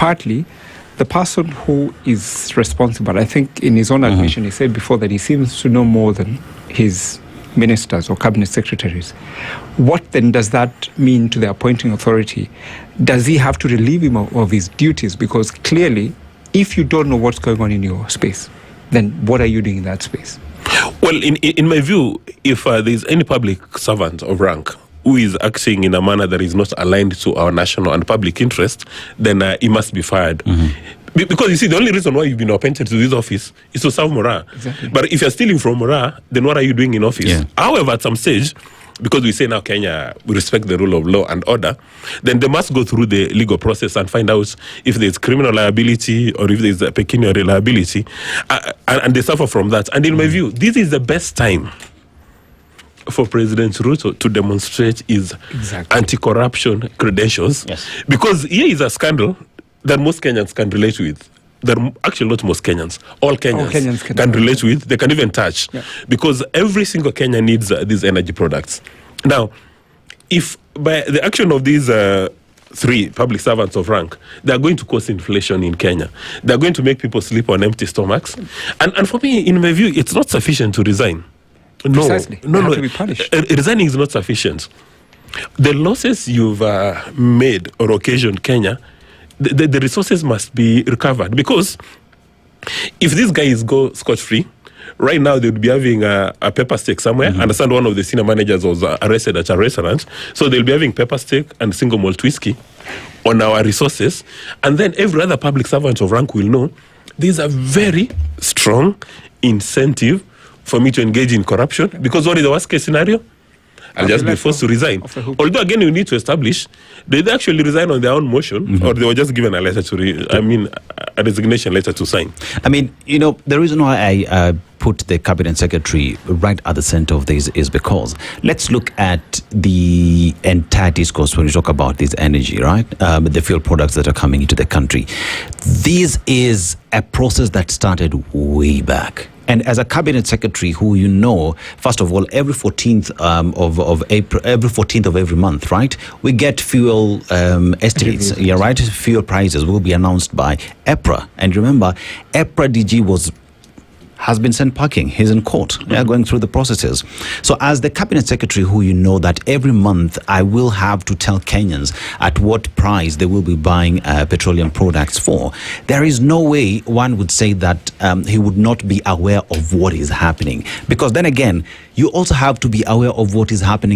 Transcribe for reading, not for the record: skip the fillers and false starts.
partly the person who is responsible, I think in his own admission, he said before that he seems to know more than his ministers or cabinet secretaries. What then does that mean to the appointing authority? Does he have to relieve him of his duties? Because clearly, if you don't know what's going on in your space, then what are you doing in that space? Well, in my view, if there's any public servant of rank who is acting in a manner that is not aligned to our national and public interest, then he must be fired. Because you see, the only reason why you've been appointed to this office is to serve Mora. Exactly. But if you're stealing from Mora, then what are you doing in office? Yeah. However, at some stage, because we say now Kenya, we respect the rule of law and order, then they must go through the legal process and find out if there's criminal liability or if there's a pecuniary liability, and they suffer from that. And in my view, this is the best time for President Ruto to demonstrate his anti-corruption credentials. Yes. Because here is a scandal that most Kenyans can relate with. Actually, not most Kenyans. All Kenyans can relate with. They can even touch. Yeah. Because every single Kenyan needs these energy products. Now, if by the action of these three public servants of rank, they are going to cause inflation in Kenya. They are going to make people sleep on empty stomachs. And for me, in my view, it's not sufficient to resign. Precisely. They have to be punished. Resigning is not sufficient. The losses you've made or occasioned Kenya, the resources must be recovered. Because if these guys go scot-free, right now they would be having a pepper steak somewhere. I understand one of the senior managers was arrested at a restaurant. So they'll be having pepper steak and single malt whiskey on our resources. And then every other public servant of rank will know there's a very strong incentive for me to engage in corruption. Because what is the worst case scenario? I'll just be forced to resign. Although, again, you need to establish, did they actually resign on their own motion, or they were just given a letter to, a resignation letter to sign? I mean, the reason why I put the cabinet secretary right at the center of this is because let's look at the entire discourse when we talk about this energy, right? The fuel products that are coming into the country. This is a process that started way back. And as a cabinet secretary, who first of all, every 14th of April, every 14th of every month, right, we get fuel estimates. Yeah, right. Fuel prices will be announced by EPRA, and remember, EPRA DG has been sent packing. He's in court. Going through the processes. So as the cabinet secretary, who that every month I will have to tell Kenyans at what price they will be buying petroleum products for, there is no way one would say that he would not be aware of what is happening. Because then again, you also have to be aware of what is happening